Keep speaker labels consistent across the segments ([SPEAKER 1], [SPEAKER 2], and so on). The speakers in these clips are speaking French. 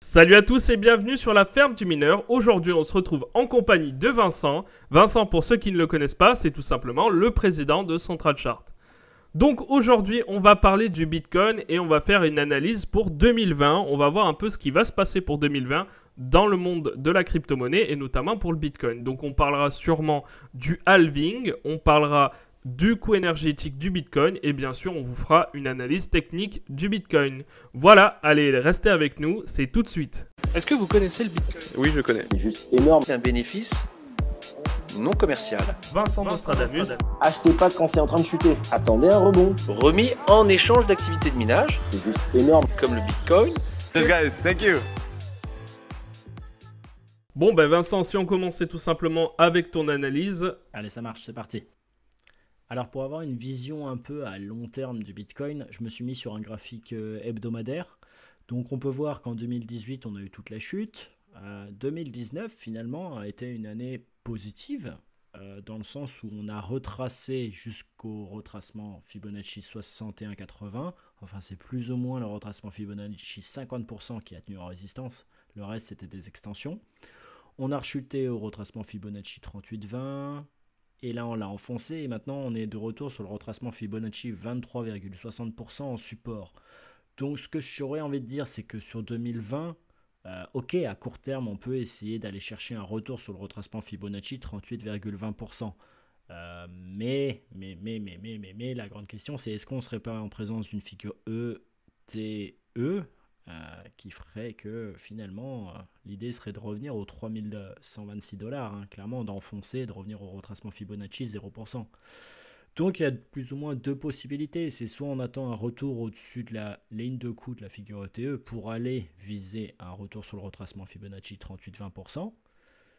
[SPEAKER 1] Salut à tous et bienvenue sur la ferme du mineur. Aujourd'hui, on se retrouve en compagnie de Vincent. Vincent, pour ceux qui ne le connaissent pas, c'est tout simplement le président de Central Chart. Donc aujourd'hui, on va parler du Bitcoin et on va faire une analyse pour 2020. On va voir un peu ce qui va se passer pour 2020 dans le monde de la crypto-monnaie et notamment pour le Bitcoin. Donc on parlera sûrement du halving, on parlera du coût énergétique du Bitcoin et bien sûr on vous fera une analyse technique du Bitcoin. Voilà, allez, restez avec nous, c'est tout de suite. Est-ce que vous connaissez le Bitcoin?
[SPEAKER 2] Oui, je connais.
[SPEAKER 3] C'est juste énorme.
[SPEAKER 4] Un bénéfice non commercial.
[SPEAKER 1] Vincent Nostradamus.
[SPEAKER 3] Achetez pas quand c'est en train de chuter. Attendez un rebond.
[SPEAKER 4] Remis en échange d'activités de minage,
[SPEAKER 3] C'est juste énorme.
[SPEAKER 4] comme le Bitcoin.
[SPEAKER 2] Yes, guys, thank you.
[SPEAKER 1] Bon ben Vincent, si on commençait tout simplement avec ton analyse.
[SPEAKER 5] Allez, ça marche, c'est parti. Alors pour avoir une vision un peu à long terme du Bitcoin, je me suis mis sur un graphique hebdomadaire. Donc on peut voir qu'en 2018, on a eu toute la chute. 2019, finalement, a été une année positive, dans le sens où on a retracé jusqu'au retracement Fibonacci 61,80. Enfin, c'est plus ou moins le retracement Fibonacci 50% qui a tenu en résistance. Le reste, c'était des extensions. On a rechuté au retracement Fibonacci 38,20. Et là, on l'a enfoncé. Et maintenant, on est de retour sur le retracement Fibonacci 23,60% en support. Donc, ce que j'aurais envie de dire, c'est que sur 2020, ok, à court terme, on peut essayer d'aller chercher un retour sur le retracement Fibonacci 38,20%. Mais, la grande question, c'est est-ce qu'on ne serait pas en présence d'une figure ETE qui ferait que finalement, l'idée serait de revenir aux 3126 $, clairement d'enfoncer, de revenir au retracement Fibonacci 0%. Donc il y a plus ou moins deux possibilités, c'est soit on attend un retour au-dessus de la ligne de coût de la figure ETE pour aller viser un retour sur le retracement Fibonacci 38,20%,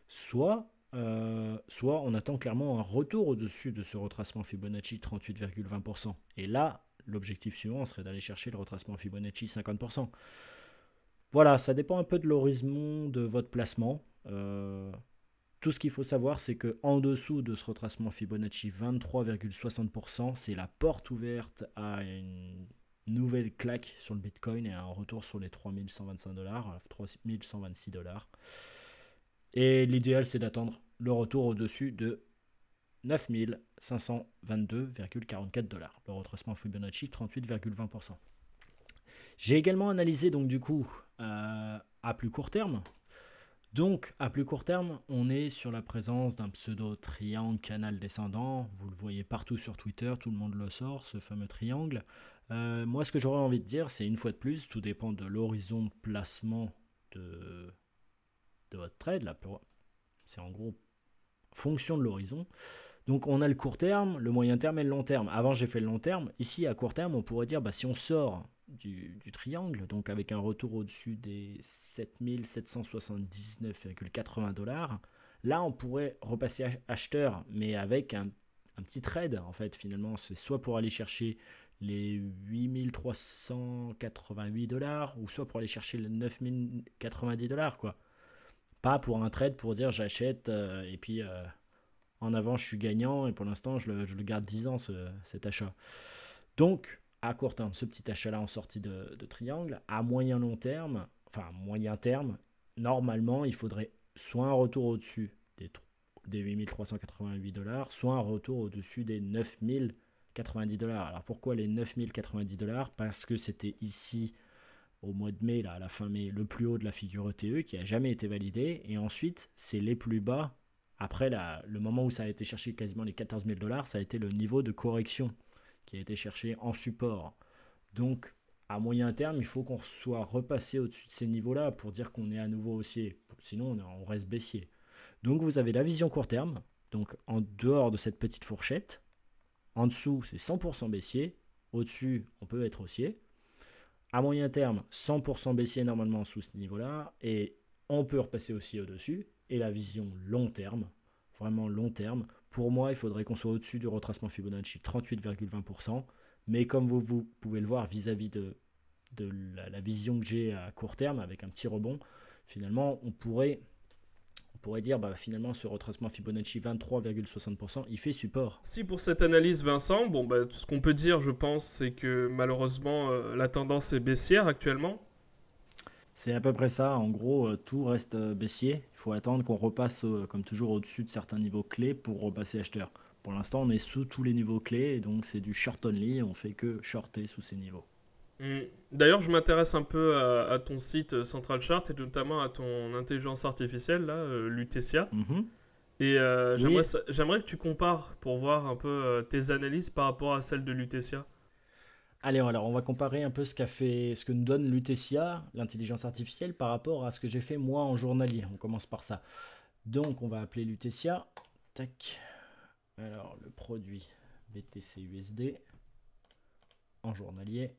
[SPEAKER 5] soit on attend clairement un retour au-dessus de ce retracement Fibonacci 38,20%. Et là, l'objectif suivant serait d'aller chercher le retracement Fibonacci 50%. Voilà, ça dépend un peu de l'horizon de votre placement. Tout ce qu'il faut savoir, c'est qu'en dessous de ce retracement Fibonacci 23,60%, c'est la porte ouverte à une nouvelle claque sur le Bitcoin et un retour sur les 3125 $, 3126 $. Et l'idéal, c'est d'attendre le retour au-dessus de 9522,44 $, le retracement Fibonacci 38,20%. J'ai également analysé donc du coup à plus court terme. Donc à plus court terme, on est sur la présence d'un pseudo triangle canal descendant. Vous le voyez partout sur Twitter, tout le monde le sort, ce fameux triangle. Moi, ce que j'aurais envie de dire, c'est une fois de plus, tout dépend de l'horizon de placement de votre trade. Là, c'est en gros fonction de l'horizon. Donc on a le court terme, le moyen terme et le long terme. Avant j'ai fait le long terme. Ici à court terme on pourrait dire si on sort du triangle, donc avec un retour au-dessus des 7779,80 $, là on pourrait repasser acheteur, mais avec un petit trade en fait finalement. C'est soit pour aller chercher les 8388 $, ou soit pour aller chercher les 9090 $, quoi. Pas pour un trade pour dire j'achète et puis... en avant, je suis gagnant et pour l'instant, je le garde 10 ans, cet achat. Donc, à court terme, ce petit achat-là en sortie de triangle. À moyen terme, normalement, il faudrait soit un retour au-dessus des 8388 $, soit un retour au-dessus des 9090 $. Alors, pourquoi les 9090 $? Parce que c'était ici, au mois de mai, là, à la fin mai, le plus haut de la figure ETE qui n'a jamais été validé. Et ensuite, c'est les plus bas. Après, le moment où ça a été cherché quasiment les 14 000 $, ça a été le niveau de correction qui a été cherché en support. Donc, à moyen terme, il faut qu'on soit repassé au-dessus de ces niveaux-là pour dire qu'on est à nouveau haussier. Sinon, on reste baissier. Donc, vous avez la vision court terme. Donc, en dehors de cette petite fourchette, en dessous, c'est 100% baissier. Au-dessus, on peut être haussier. À moyen terme, 100% baissier normalement sous ce niveau-là. Et on peut repasser aussi au-dessus. Et la vision long terme, vraiment long terme, pour moi, il faudrait qu'on soit au-dessus du retracement Fibonacci 38,20%. Mais comme vous pouvez le voir vis-à-vis de la vision que j'ai à court terme, avec un petit rebond, finalement, on pourrait dire finalement ce retracement Fibonacci 23,60%, il fait support.
[SPEAKER 1] Si pour cette analyse Vincent, tout ce qu'on peut dire je pense c'est que malheureusement la tendance est baissière actuellement.
[SPEAKER 5] C'est à peu près ça. En gros, tout reste baissier. Il faut attendre qu'on repasse, comme toujours, au-dessus de certains niveaux clés pour repasser acheteur. Pour l'instant, on est sous tous les niveaux clés, et donc c'est du short only. On fait que shorter sous ces niveaux.
[SPEAKER 1] Hmm. D'ailleurs, je m'intéresse un peu à ton site Central Chart et notamment à ton intelligence artificielle, là, Lutetia.
[SPEAKER 5] Mhm.
[SPEAKER 1] Et
[SPEAKER 5] Oui,
[SPEAKER 1] j'aimerais que tu compares pour voir un peu tes analyses par rapport à celles de Lutetia.
[SPEAKER 5] allez, alors on va comparer un peu ce que nous donne Lutetia, l'intelligence artificielle, par rapport à ce que j'ai fait moi en journalier. On commence par ça. Donc on va appeler Lutetia. Tac. Alors le produit BTC USD en journalier.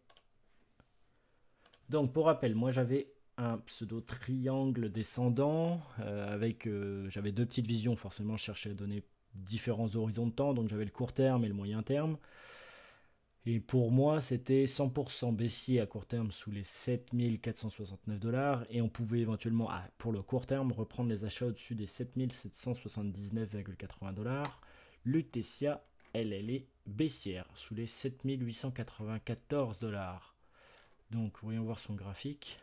[SPEAKER 5] Donc pour rappel, moi j'avais un pseudo triangle descendant j'avais deux petites visions. Forcément, je cherchais à donner différents horizons de temps. Donc j'avais le court terme et le moyen terme. Et pour moi, c'était 100% baissier à court terme sous les 7469 dollars. Et on pouvait éventuellement, pour le court terme, reprendre les achats au-dessus des 7779,80 dollars. Lutetia, elle est baissière sous les 7894 dollars. Donc, voyons voir son graphique.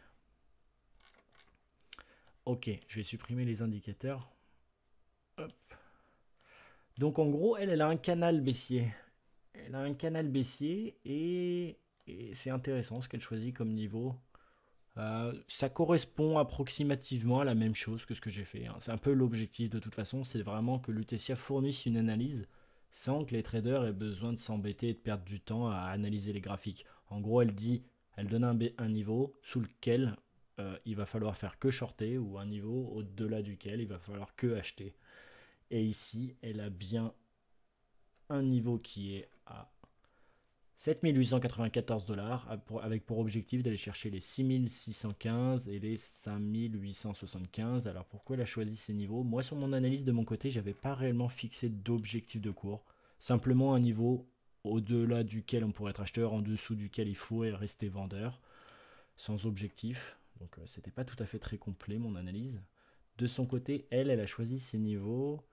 [SPEAKER 5] Ok, je vais supprimer les indicateurs. Hop. Donc, en gros, elle a un canal baissier. Elle a un canal baissier et c'est intéressant ce qu'elle choisit comme niveau. Ça correspond approximativement à la même chose que ce que j'ai fait, hein. C'est un peu l'objectif de toute façon, c'est vraiment que Lutetia fournisse une analyse sans que les traders aient besoin de s'embêter et de perdre du temps à analyser les graphiques. En gros, elle donne un niveau sous lequel il va falloir faire que shorter ou un niveau au-delà duquel il va falloir que acheter. Et ici, elle a bien un niveau qui est à 7894 dollars avec pour objectif d'aller chercher les 6615 et les 5875. Alors pourquoi elle a choisi ces niveaux? Moi, sur mon analyse de mon côté, j'avais pas réellement fixé d'objectif de cours. Simplement un niveau au-delà duquel on pourrait être acheteur, en dessous duquel il faut rester vendeur, sans objectif. Donc c'était pas tout à fait très complet mon analyse. De son côté, elle a choisi ses niveaux.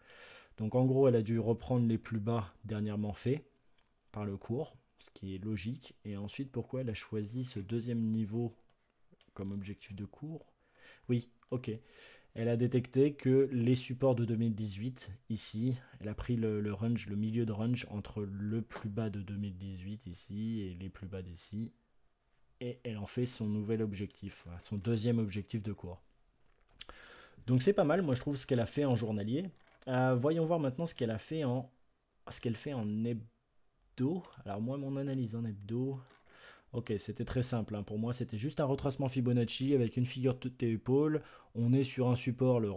[SPEAKER 5] Donc en gros, elle a dû reprendre les plus bas dernièrement faits par le cours, ce qui est logique. Et ensuite, pourquoi elle a choisi ce deuxième niveau comme objectif de cours? Oui, ok. Elle a détecté que les supports de 2018, ici, elle a pris le range, le milieu de range entre le plus bas de 2018 ici et les plus bas d'ici. Et elle en fait son nouvel objectif, voilà, son deuxième objectif de cours. Donc c'est pas mal, moi je trouve ce qu'elle a fait en journalier. Voyons voir maintenant ce qu'elle fait en hebdo. Alors moi mon analyse en hebdo, ok, c'était très simple, hein. Pour moi c'était juste un retracement Fibonacci avec une figure de T-épaule. On est sur un support, le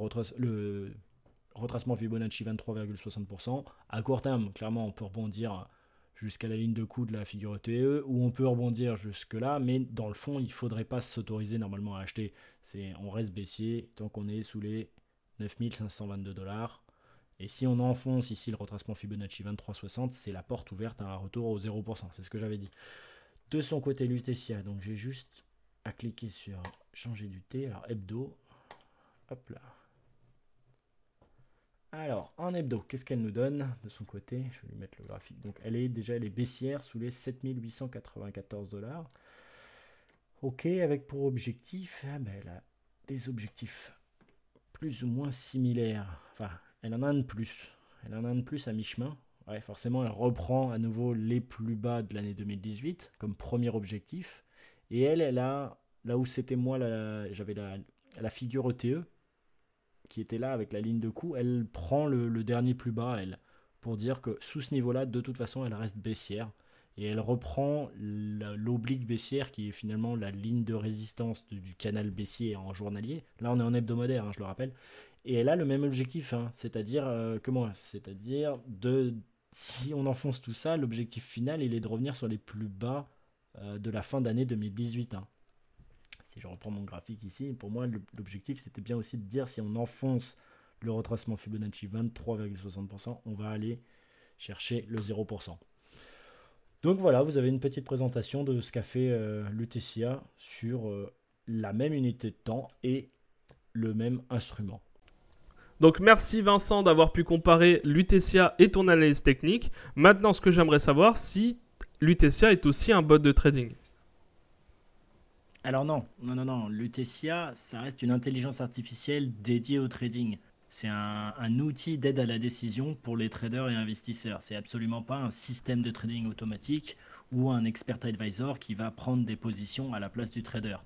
[SPEAKER 5] retracement Fibonacci 23,60%. À court terme, clairement on peut rebondir jusqu'à la ligne de coup de la figure TE, ou on peut rebondir jusque là, mais dans le fond il ne faudrait pas s'autoriser normalement à acheter. On reste baissier tant qu'on est sous les 9522 dollars. Et si on enfonce ici le retracement Fibonacci 23,60, c'est la porte ouverte à un retour au 0%, c'est ce que j'avais dit. De son côté Lutetia, donc j'ai juste à cliquer sur changer du T, alors hebdo, hop là. Alors, en hebdo, qu'est-ce qu'elle nous donne de son côté? Je vais lui mettre le graphique. Donc, elle est baissière sous les 7894 dollars. Ok, avec pour objectif, elle a des objectifs plus ou moins similaires. Enfin, elle en a un de plus. Elle en a un de plus à mi-chemin. Ouais, forcément, elle reprend à nouveau les plus bas de l'année 2018 comme premier objectif. Et elle a, là où c'était moi, j'avais la figure ETE qui était là avec la ligne de coup, elle prend le dernier plus bas, elle, pour dire que sous ce niveau-là, de toute façon, elle reste baissière. Et elle reprend l'oblique baissière qui est finalement la ligne de résistance du canal baissier en journalier. Là, on est en hebdomadaire, hein, je le rappelle. Et elle a le même objectif, hein, c'est-à-dire, si on enfonce tout ça, l'objectif final, il est de revenir sur les plus bas de la fin d'année 2018. Hein. Si je reprends mon graphique ici, pour moi, l'objectif, c'était bien aussi de dire si on enfonce le retracement Fibonacci 23,60%, on va aller chercher le 0%. Donc voilà, vous avez une petite présentation de ce qu'a fait Lutetia sur la même unité de temps et le même instrument.
[SPEAKER 1] Donc merci Vincent d'avoir pu comparer Lutetia et ton analyse technique. Maintenant, ce que j'aimerais savoir, si Lutetia est aussi un bot de trading.
[SPEAKER 5] Alors non. Lutetia, ça reste une intelligence artificielle dédiée au trading. C'est un outil d'aide à la décision pour les traders et investisseurs. C'est absolument pas un système de trading automatique ou un expert advisor qui va prendre des positions à la place du trader.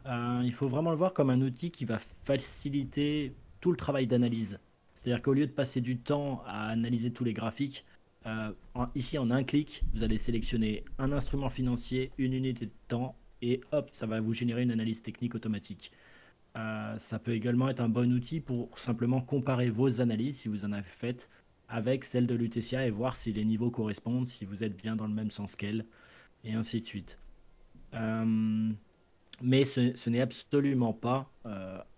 [SPEAKER 5] Il faut vraiment le voir comme un outil qui va faciliter tout le travail d'analyse. C'est-à-dire qu'au lieu de passer du temps à analyser tous les graphiques, ici en un clic, vous allez sélectionner un instrument financier, une unité de temps, et hop, ça va vous générer une analyse technique automatique. Ça peut également être un bon outil pour simplement comparer vos analyses, si vous en avez faites, avec celles de Lutetia et voir si les niveaux correspondent, si vous êtes bien dans le même sens qu'elle, et ainsi de suite. Mais ce n'est absolument pas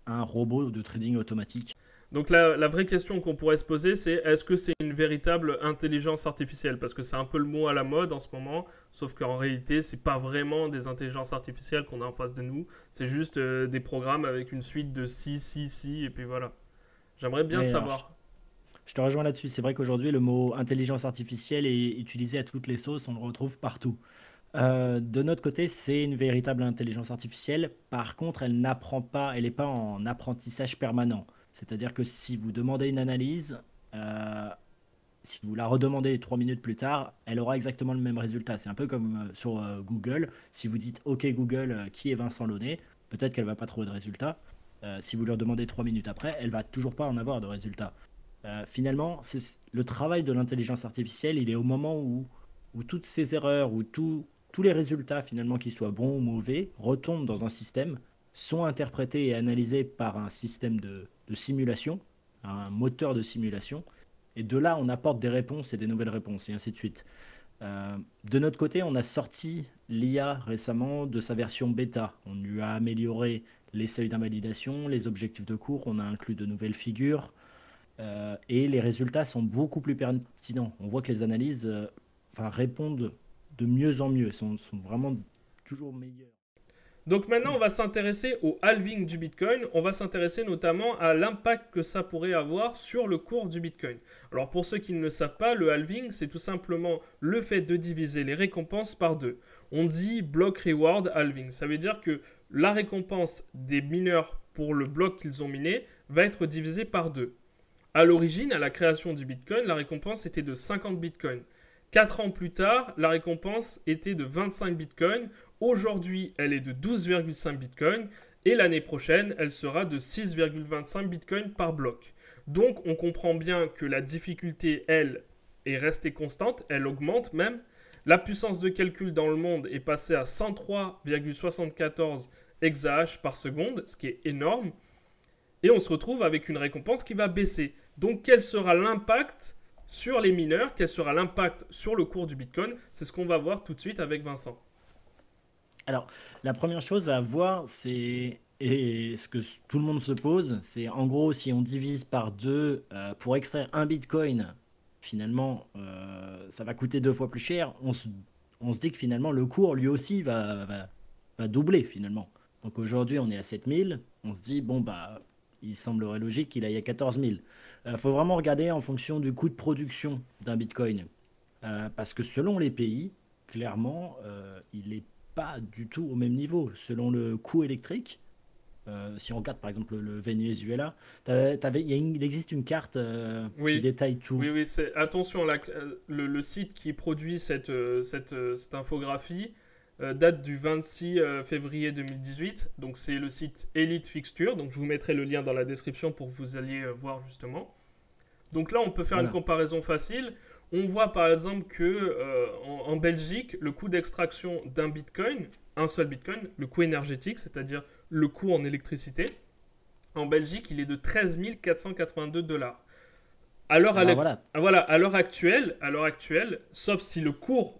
[SPEAKER 5] un robot de trading automatique.
[SPEAKER 1] Donc la vraie question qu'on pourrait se poser, c'est est-ce que c'est une véritable intelligence artificielle? Parce que c'est un peu le mot à la mode en ce moment, sauf qu'en réalité, c'est pas vraiment des intelligences artificielles qu'on a en face de nous. C'est juste des programmes avec une suite de si, et puis voilà. J'aimerais bien savoir.
[SPEAKER 5] Je te rejoins là-dessus. C'est vrai qu'aujourd'hui, le mot intelligence artificielle est utilisé à toutes les sauces, on le retrouve partout. De notre côté, c'est une véritable intelligence artificielle. Par contre, elle n'apprend pas, elle n'est pas en apprentissage permanent. C'est-à-dire que si vous demandez une analyse, si vous la redemandez 3 minutes plus tard, elle aura exactement le même résultat. C'est un peu comme sur Google. Si vous dites OK Google, qui est Vincent Launay, peut-être qu'elle ne va pas trouver de résultat. Si vous lui redemandez 3 minutes après, elle ne va toujours pas en avoir de résultat. Finalement, le travail de l'intelligence artificielle, il est au moment où toutes ces erreurs, où tous les résultats, finalement, qu'ils soient bons ou mauvais, retombent dans un système, sont interprétés et analysés par un système de simulation, un moteur de simulation, et de là, on apporte des réponses et des nouvelles réponses, et ainsi de suite. De notre côté, on a sorti l'IA récemment de sa version bêta. On lui a amélioré les seuils d'invalidation, les objectifs de cours, on a inclus de nouvelles figures, et les résultats sont beaucoup plus pertinents. On voit que les analyses répondent de mieux en mieux, sont vraiment toujours meilleures.
[SPEAKER 1] Donc maintenant, on va s'intéresser au halving du Bitcoin. On va s'intéresser notamment à l'impact que ça pourrait avoir sur le cours du Bitcoin. Alors pour ceux qui ne le savent pas, le halving, c'est tout simplement le fait de diviser les récompenses par deux. On dit block reward halving. Ça veut dire que la récompense des mineurs pour le bloc qu'ils ont miné va être divisée par deux. À l'origine, à la création du Bitcoin, la récompense était de 50 Bitcoins. 4 ans plus tard, la récompense était de 25 Bitcoins. Aujourd'hui, elle est de 12,5 Bitcoin et l'année prochaine, elle sera de 6,25 Bitcoin par bloc. Donc, on comprend bien que la difficulté, elle, est restée constante, elle augmente même. La puissance de calcul dans le monde est passée à 103,74 exahash par seconde, ce qui est énorme. Et on se retrouve avec une récompense qui va baisser. Donc, quel sera l'impact sur les mineurs? Quel sera l'impact sur le cours du Bitcoin? C'est ce qu'on va voir tout de suite avec Vincent.
[SPEAKER 5] Alors, la première chose à voir, et ce que tout le monde se pose, c'est en gros, si on divise par deux pour extraire un Bitcoin, finalement, ça va coûter 2 fois plus cher. On se dit que finalement, le cours, lui aussi, va doubler finalement. Donc aujourd'hui, on est à 7000. On se dit, bon, bah, il semblerait logique qu'il aille à 14 000. Faut vraiment regarder en fonction du coût de production d'un Bitcoin. Parce que selon les pays, clairement, il n'est pas du tout au même niveau. Selon le coût électrique, si on regarde par exemple le Venezuela, il existe une carte qui détaille tout.
[SPEAKER 1] Oui, attention, le site qui produit cette infographie date du 26 février 2018. Donc c'est le site Elite Fixture. Donc je vous mettrai le lien dans la description pour que vous alliez voir justement. Donc là, on peut faire une comparaison facile. On voit par exemple que en Belgique, le coût d'extraction d'un Bitcoin, un seul Bitcoin, le coût énergétique, c'est-à-dire le coût en électricité, en Belgique, il est de 13 482 $. À l'heure actuelle, sauf si le coût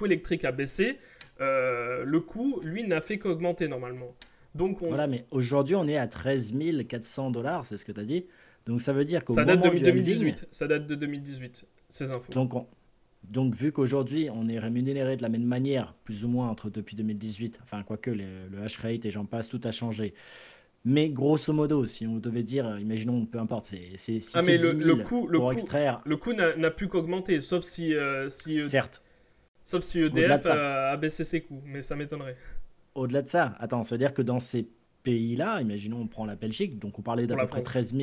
[SPEAKER 1] électrique a baissé, le coût, lui, n'a fait qu'augmenter normalement. Donc
[SPEAKER 5] Voilà, mais aujourd'hui, on est à 13 400 $, c'est ce que tu as dit. Donc ça veut dire qu'au
[SPEAKER 1] ça
[SPEAKER 5] moment
[SPEAKER 1] date de
[SPEAKER 5] du
[SPEAKER 1] 2018.
[SPEAKER 5] halving,
[SPEAKER 1] Ça date de 2018, ces infos.
[SPEAKER 5] donc vu qu'aujourd'hui, on est rémunéré de la même manière, plus ou moins depuis 2018, enfin quoique le hash rate et j'en passe, tout a changé. Mais grosso modo, si on devait dire, imaginons, peu importe, si
[SPEAKER 1] mais
[SPEAKER 5] c'est 10 000 pour extraire...
[SPEAKER 1] Le coût n'a plus qu'augmenté,
[SPEAKER 5] Certes.
[SPEAKER 1] sauf si EDF a baissé ses coûts, mais ça m'étonnerait.
[SPEAKER 5] au-delà de ça, attends, ça veut dire que dans ces pays-là, imaginons on prend la Belgique, donc on parlait d'à
[SPEAKER 1] Pour la
[SPEAKER 5] peu près
[SPEAKER 1] France.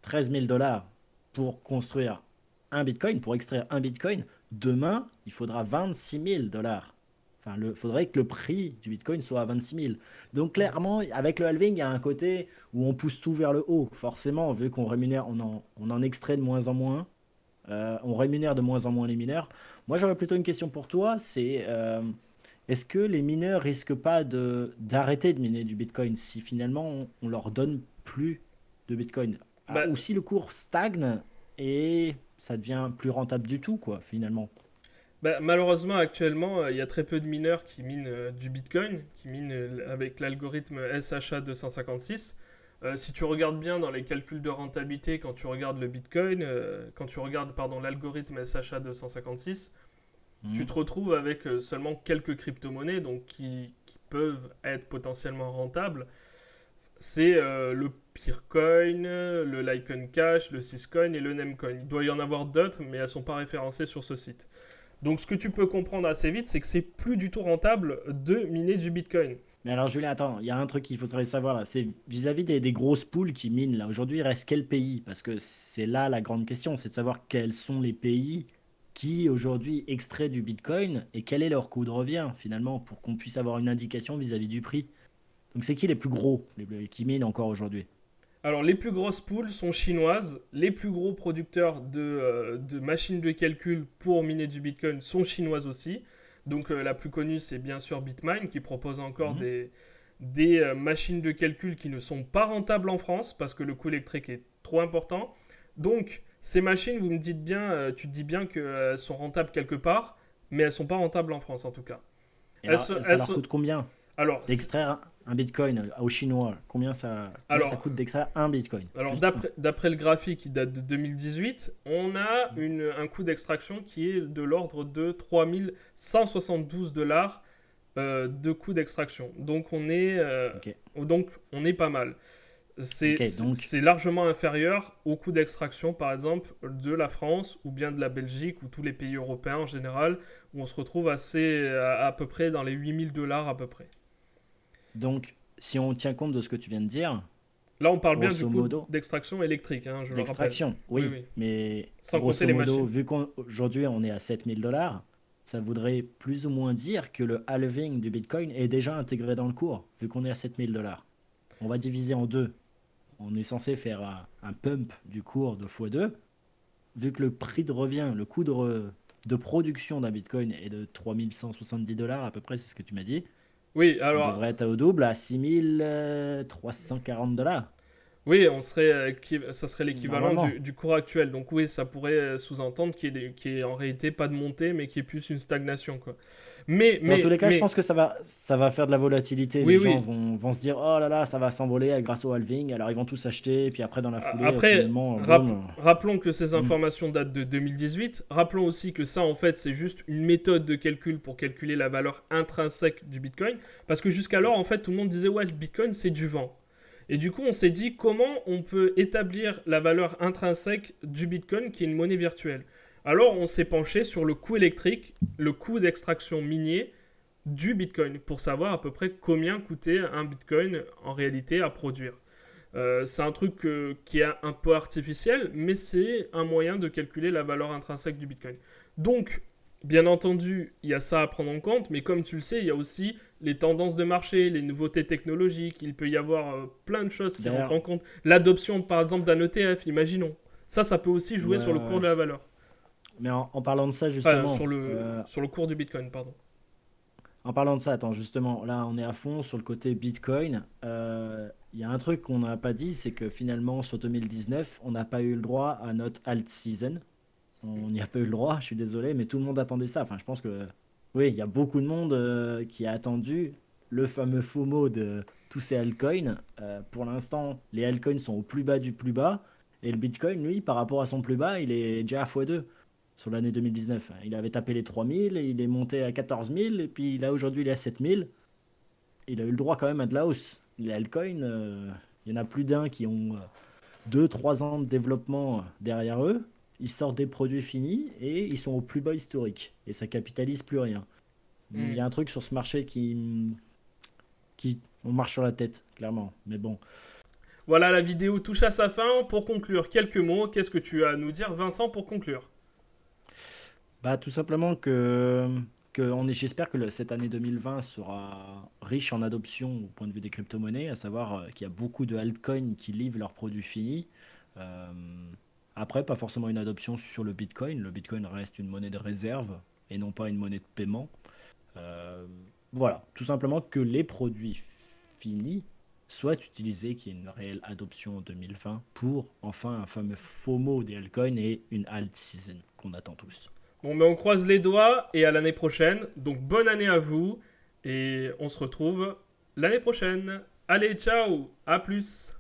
[SPEAKER 5] 13 000 dollars pour construire un bitcoin, pour extraire un bitcoin. Demain, il faudra 26 000 dollars. Enfin, il faudrait que le prix du bitcoin soit à 26 000. Donc clairement, avec le halving, il y a un côté où on pousse tout vers le haut. Forcément, vu qu'on rémunère, on en extrait de moins en moins, on rémunère de moins en moins les mineurs. Moi, j'aurais plutôt une question pour toi, c'est est-ce que les mineurs risquent pas d'arrêter de miner du Bitcoin si finalement on leur donne plus de Bitcoin?
[SPEAKER 1] Bah,
[SPEAKER 5] Ou si le cours stagne et ça devient plus rentable du tout, quoi, finalement.
[SPEAKER 1] Malheureusement, actuellement, il y a très peu de mineurs qui minent du Bitcoin, qui minent avec l'algorithme SHA-256. Si tu regardes bien dans les calculs de rentabilité, quand tu regardes le Bitcoin, quand tu regardes pardon, l'algorithme SHA-256, tu
[SPEAKER 5] Mhm.
[SPEAKER 1] te retrouves avec seulement quelques crypto-monnaies donc qui peuvent être potentiellement rentables. C'est le Peercoin, le Litecoin Cash, le Syscoin et le Namecoin. Il doit y en avoir d'autres, mais elles ne sont pas référencées sur ce site. Donc ce que tu peux comprendre assez vite, c'est que c'est plus du tout rentable de miner du Bitcoin.
[SPEAKER 5] Mais alors, Julien, attends, il y a un truc qu'il faudrait savoir là. C'est vis-à-vis des grosses poules qui minent là. Aujourd'hui, il reste quel pays? Parce que c'est là la grande question, c'est de savoir quels sont les pays qui aujourd'hui extraient du Bitcoin et quel est leur coût de revient finalement pour qu'on puisse avoir une indication vis-à-vis du prix. Donc, c'est qui les plus gros qui minent encore aujourd'hui?
[SPEAKER 1] Alors les plus grosses poules sont chinoises, les plus gros producteurs de machines de calcul pour miner du Bitcoin sont chinoises aussi. Donc la plus connue c'est bien sûr Bitmain qui propose encore
[SPEAKER 5] Mhm.
[SPEAKER 1] des machines de calcul qui ne sont pas rentables en France parce que le coût électrique est trop important. Donc ces machines, vous me dites bien, tu te dis bien qu'elles sont rentables quelque part, mais elles sont pas rentables en France en tout cas.
[SPEAKER 5] Et
[SPEAKER 1] Elles
[SPEAKER 5] alors,
[SPEAKER 1] sont-
[SPEAKER 5] ça
[SPEAKER 1] elles
[SPEAKER 5] leur
[SPEAKER 1] sont-
[SPEAKER 5] coûte combien
[SPEAKER 1] alors,
[SPEAKER 5] d'extraire un Bitcoin aux Chinois? Combien ça
[SPEAKER 1] alors
[SPEAKER 5] coûte d'extraire un Bitcoin?
[SPEAKER 1] Alors,
[SPEAKER 5] Juste un.
[SPEAKER 1] d'après le graphique qui date de 2018, on a un coût d'extraction qui est de l'ordre de 3172 dollars de coût d'extraction.
[SPEAKER 5] Ok,
[SPEAKER 1] Donc, on est pas mal.
[SPEAKER 5] ok, donc
[SPEAKER 1] C'est largement inférieur au coût d'extraction, par exemple, de la France ou bien de la Belgique ou tous les pays européens en général, où on se retrouve à peu près dans les 8000 dollars à peu près.
[SPEAKER 5] Donc, si on tient compte de ce que tu viens de dire,
[SPEAKER 1] Là, on parle bien du
[SPEAKER 5] grosso
[SPEAKER 1] coût
[SPEAKER 5] modo,
[SPEAKER 1] d'extraction électrique, hein, je le rappelle.
[SPEAKER 5] d'extraction,
[SPEAKER 1] Oui,
[SPEAKER 5] oui,
[SPEAKER 1] oui.
[SPEAKER 5] mais
[SPEAKER 1] Sans compter
[SPEAKER 5] grosso
[SPEAKER 1] les
[SPEAKER 5] modo,
[SPEAKER 1] machines.
[SPEAKER 5] vu qu'aujourd'hui on est à 7 000 dollars, ça voudrait plus ou moins dire que le halving du Bitcoin est déjà intégré dans le cours, vu qu'on est à 7 000 dollars. On va diviser en deux. On est censé faire un pump du cours de x2, vu que le prix de revient, le coût de production d'un Bitcoin est de 3 170 dollars à peu près, c'est ce que tu m'as dit.
[SPEAKER 1] Oui,
[SPEAKER 5] On
[SPEAKER 1] alors,
[SPEAKER 5] devrait être au double à 6 340 dollars,
[SPEAKER 1] oui, ça serait l'équivalent
[SPEAKER 5] normalement.
[SPEAKER 1] du cours actuel. Donc oui, ça pourrait sous-entendre qu'il y ait en réalité pas de montée, mais qu'il y ait plus une stagnation, quoi.
[SPEAKER 5] Dans tous les cas, je
[SPEAKER 1] Mais,
[SPEAKER 5] pense que ça va faire de la volatilité.
[SPEAKER 1] oui,
[SPEAKER 5] Les gens
[SPEAKER 1] oui.
[SPEAKER 5] vont se dire, oh là là, ça va s'envoler grâce au halving. Alors ils vont tous acheter, et puis après, dans la foulée,
[SPEAKER 1] Après,
[SPEAKER 5] finalement, boum.
[SPEAKER 1] rappelons que ces
[SPEAKER 5] Hmm.
[SPEAKER 1] informations datent de 2018. Rappelons aussi que ça, en fait, c'est juste une méthode de calcul pour calculer la valeur intrinsèque du Bitcoin. Parce que jusqu'alors, en fait, tout le monde disait, ouais, le Bitcoin, c'est du vent. Et du coup, on s'est dit comment on peut établir la valeur intrinsèque du Bitcoin, qui est une monnaie virtuelle. Alors, on s'est penché sur le coût électrique, le coût d'extraction minier du Bitcoin, pour savoir à peu près combien coûtait un Bitcoin en réalité à produire. C'est un truc qui est un peu artificiel, mais c'est un moyen de calculer la valeur intrinsèque du Bitcoin. Donc, bien entendu, il y a ça à prendre en compte, mais comme tu le sais, il y a aussi les tendances de marché, les nouveautés technologiques, il peut y avoir plein de choses qui rentrent
[SPEAKER 5] D'ailleurs,
[SPEAKER 1] en compte. L'adoption, par exemple, d'un ETF, imaginons. Ça peut aussi jouer
[SPEAKER 5] ouais,
[SPEAKER 1] sur le
[SPEAKER 5] ouais,
[SPEAKER 1] cours
[SPEAKER 5] ouais.
[SPEAKER 1] de la valeur.
[SPEAKER 5] Mais en parlant de ça,
[SPEAKER 1] Enfin,
[SPEAKER 5] justement,
[SPEAKER 1] sur le cours du Bitcoin, pardon.
[SPEAKER 5] en parlant de ça, attends, justement, là, on est à fond sur le côté Bitcoin. Il y a un truc qu'on n'a pas dit, c'est que finalement, sur 2019, on n'a pas eu le droit à notre alt season. On n'y a pas eu le droit, je suis désolé, mais tout le monde attendait ça. Enfin, je pense que, oui, il y a beaucoup de monde qui a attendu le fameux FOMO de tous ces altcoins. Pour l'instant, les altcoins sont au plus bas du plus bas. Et le Bitcoin, lui, par rapport à son plus bas, il est déjà à x2 sur l'année 2019. Il avait tapé les 3 000, il est monté à 14 000, et puis là, aujourd'hui, il est à 7 000. Il a eu le droit quand même à de la hausse. Les altcoins, il y en a plus d'un qui ont 2 3 ans de développement derrière eux. Ils sortent des produits finis et ils sont au plus bas historique. Et ça capitalise plus rien. Il
[SPEAKER 1] Hmm.
[SPEAKER 5] y a un truc sur ce marché on marche sur la tête, clairement. Mais bon.
[SPEAKER 1] Voilà, la vidéo touche à sa fin. Pour conclure, quelques mots. Qu'est-ce que tu as à nous dire, Vincent, pour conclure?
[SPEAKER 5] Bah, tout simplement j'espère que cette année 2020 sera riche en adoption au point de vue des crypto-monnaies, à savoir qu'il y a beaucoup de altcoins qui livrent leurs produits finis. Euh, Après, pas forcément une adoption sur le Bitcoin. Le Bitcoin reste une monnaie de réserve et non pas une monnaie de paiement. Euh, voilà, tout simplement que les produits finis soient utilisés, qu'il y ait une réelle adoption en 2020 pour enfin un fameux FOMO des altcoins et une alt season qu'on attend tous.
[SPEAKER 1] Bon, mais on croise les doigts et à l'année prochaine. Donc, bonne année à vous et on se retrouve l'année prochaine. Allez, ciao, à plus.